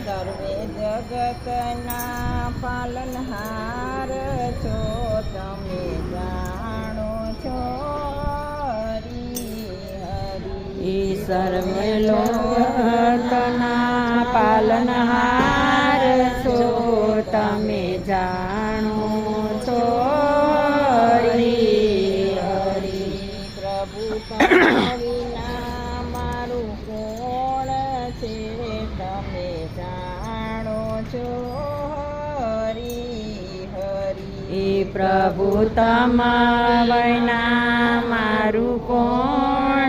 સર્વે જગતના પાલનહાર છો તમે જાણો છો હરી હરી. સર્વે લોકના પાલનહાર છો તમે જાણો છો હરી હરી. પ્રભુ તમારા વિના મારું કોણ છે તમે જાણો છો હરી હરી. પ્રભુ તમારા વિના મારું કોણ